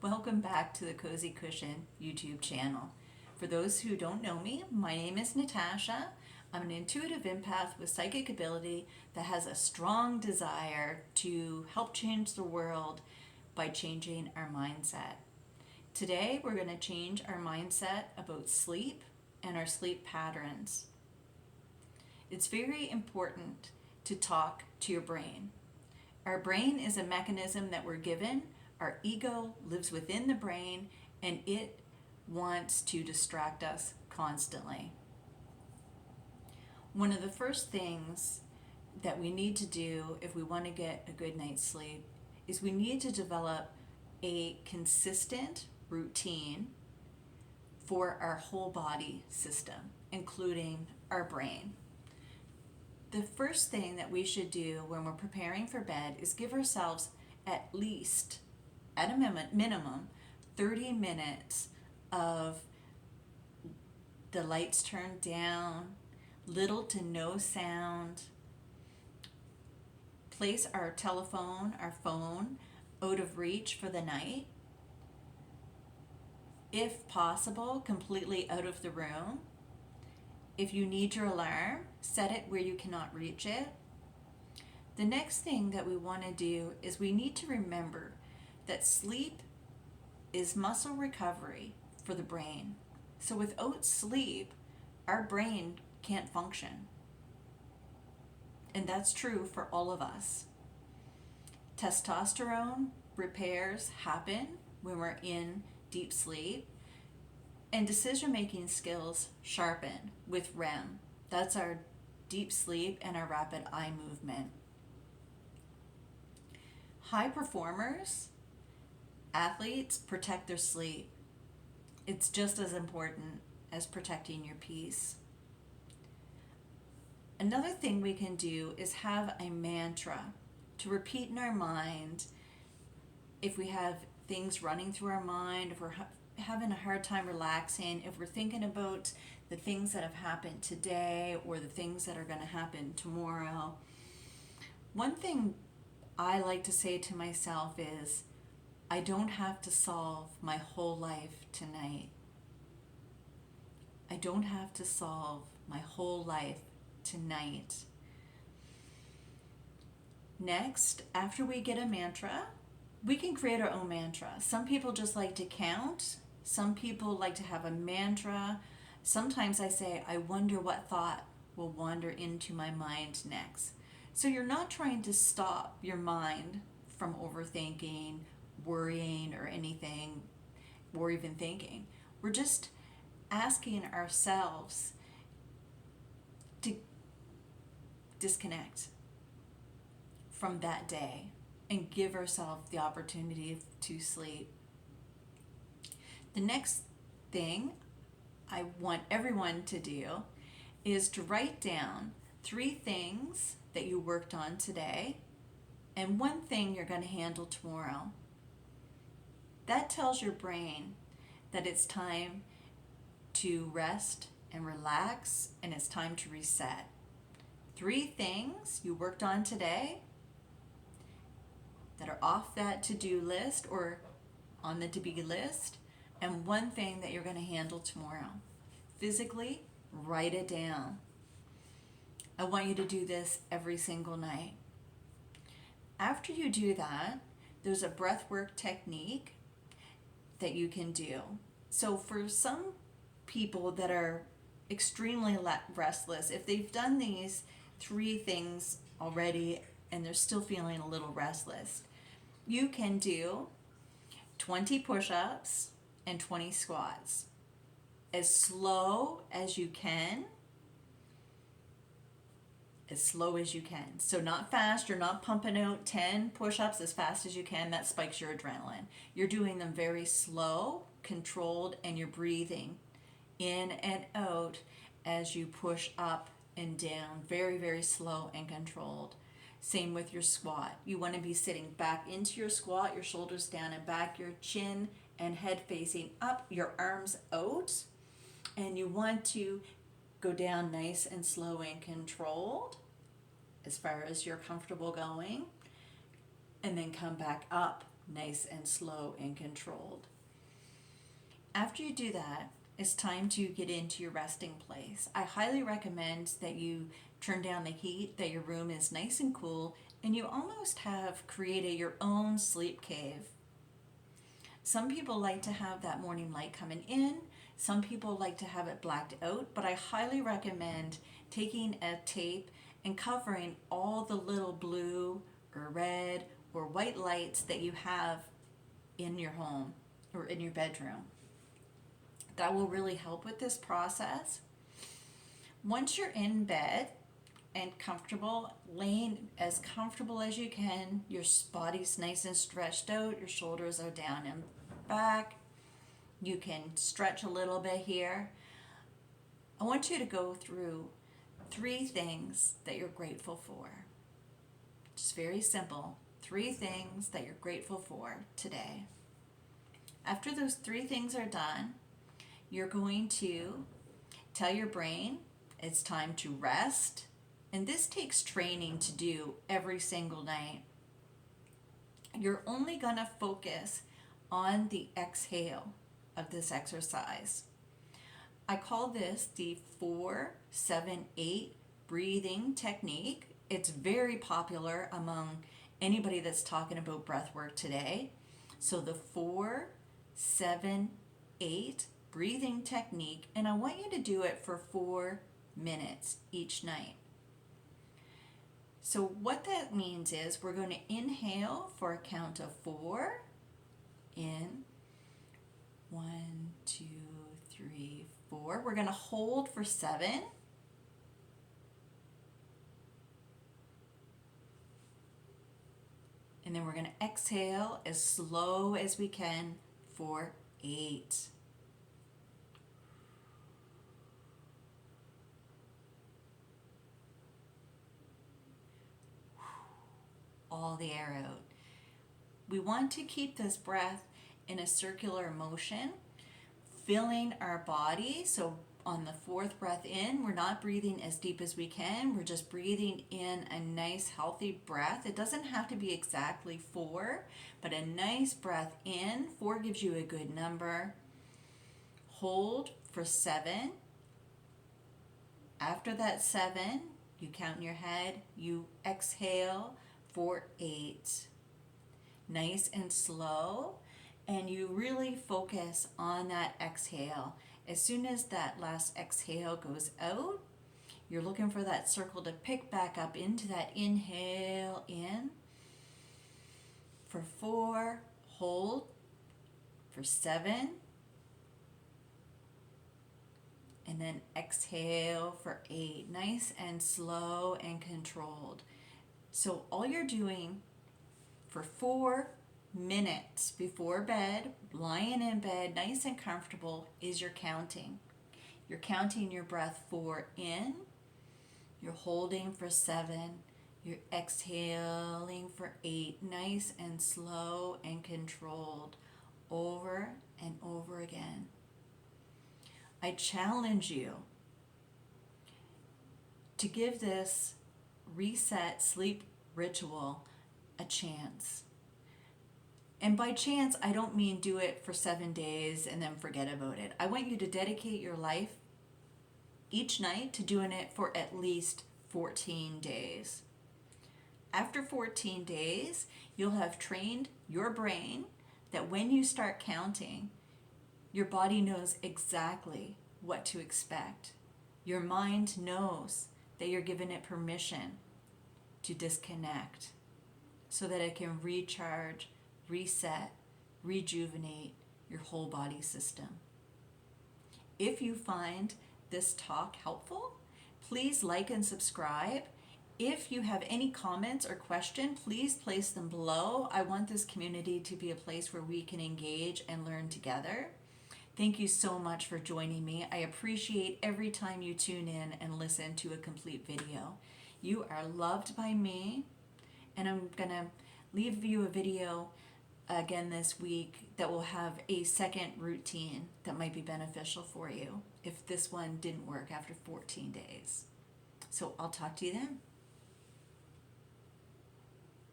Welcome back to the Cozy Cushion YouTube channel. For those who don't know me, my name is Natasha. I'm an intuitive empath with psychic ability that has a strong desire to help change the world by changing our mindset. Today, we're going to change our mindset about sleep and our sleep patterns. It's very important to talk to your brain. Our brain is a mechanism that we're given. Our ego lives within the brain and it wants to distract us constantly. One of the first things that we need to do if we want to get a good night's sleep is we need to develop a consistent routine for our whole body system, including our brain. The first thing that we should do when we're preparing for bed is give ourselves at least, at a minimum, 30 minutes of the lights turned down, little to no sound. Place our telephone, our phone, out of reach for the night. If possible, completely out of the room. If you need your alarm, set it where you cannot reach it. The next thing that we want to do is we need to remember that sleep is muscle recovery for the brain. So without sleep, our brain can't function. And that's true for all of us. Testosterone repairs happen when we're in deep sleep, and decision-making skills sharpen with REM. That's our deep sleep and our rapid eye movement. High performers, athletes, protect their sleep. It's just as important as protecting your peace. Another thing we can do is have a mantra to repeat in our mind if we have things running through our mind, if we're having a hard time relaxing, if we're thinking about the things that have happened today or the things that are going to happen tomorrow. One thing I like to say to myself is, I don't have to solve my whole life tonight. I don't have to solve my whole life tonight. Next, after we get a mantra, we can create our own mantra. Some people just like to count. Some people like to have a mantra. Sometimes I say, I wonder what thought will wander into my mind next. So you're not trying to stop your mind from overthinking, worrying, or anything, or even thinking. We're just asking ourselves to disconnect from that day and give ourselves the opportunity to sleep. The next thing I want everyone to do is to write down 3 things that you worked on today and 1 thing you're going to handle tomorrow. That tells your brain that it's time to rest and relax and it's time to reset. 3 things you worked on today that are off that to-do list or on the to-be list, and 1 thing that you're going to handle tomorrow. Physically, write it down. I want you to do this every single night. After you do that, there's a breathwork technique that you can do. So for some people that are extremely restless, if they've done these 3 things already and they're still feeling a little restless, you can do 20 push-ups and 20 squats. As slow as you can. As slow as you can. So not fast, you're not pumping out 10 push-ups as fast as you can. That spikes your adrenaline. You're doing them very slow, controlled, and you're breathing in and out as you push up and down. Very, very slow and controlled. Same with your squat. You want to be sitting back into your squat, your shoulders down and back, your chin and head facing up, your arms out, and you want to go down nice and slow and controlled as far as you're comfortable going, and then come back up nice and slow and controlled. After you do that, it's time to get into your resting place. I highly recommend that you turn down the heat, that your room is nice and cool, and you almost have created your own sleep cave. Some people like to have that morning light coming in. Some people like to have it blacked out, but I highly recommend taking a tape and covering all the little blue or red or white lights that you have in your home or in your bedroom. That will really help with this process. Once you're in bed and comfortable, laying as comfortable as you can, your body's nice and stretched out, your shoulders are down and back, you can stretch a little bit here. I want you to go through 3 things that you're grateful for. Just very simple. 3 things that you're grateful for today. After those 3 things are done, you're going to tell your brain it's time to rest. And this takes training to do every single night. You're only going to focus on the exhale of this exercise. I call this the 4-7-8 breathing technique. It's very popular among anybody that's talking about breath work today. So the 4-7-8 breathing technique, and I want you to do it for 4 minutes each night. So what that means is we're going to inhale for a count of 4. In 1, 2, 3, 4. We're going to hold for 7. And then we're going to exhale as slow as we can for 8. All the air out. We want to keep this breath in a circular motion, filling our body. So on the 4th breath in, we're not breathing as deep as we can. We're just breathing in a nice healthy breath. It doesn't have to be exactly 4, but a nice breath in. 4 gives you a good number. Hold for 7. After that 7, you count in your head, you exhale for 8. Nice and slow, and you really focus on that exhale. As soon as that last exhale goes out, you're looking for that circle to pick back up into that inhale in. For 4, hold. For 7, and then exhale for 8. Nice and slow and controlled. So all you're doing for 4 minutes before bed, lying in bed, nice and comfortable, is you're counting. You're counting your breath 4 in, you're holding for 7, you're exhaling for 8, nice and slow and controlled, over and over again. I challenge you to give this reset sleep ritual a chance. And by chance, I don't mean do it for 7 days and then forget about it. I want you to dedicate your life each night to doing it for at least 14 days. After 14 days, you'll have trained your brain that when you start counting, your body knows exactly what to expect. Your mind knows that you're giving it permission to disconnect so that it can recharge, reset, rejuvenate your whole body system. If you find this talk helpful, please like and subscribe. If you have any comments or questions, please place them below. I want this community to be a place where we can engage and learn together. Thank you so much for joining me. I appreciate every time you tune in and listen to a complete video. You are loved by me, and I'm going to leave you a video again this week that will have a second routine that might be beneficial for you if this one didn't work after 14 days. So I'll talk to you then.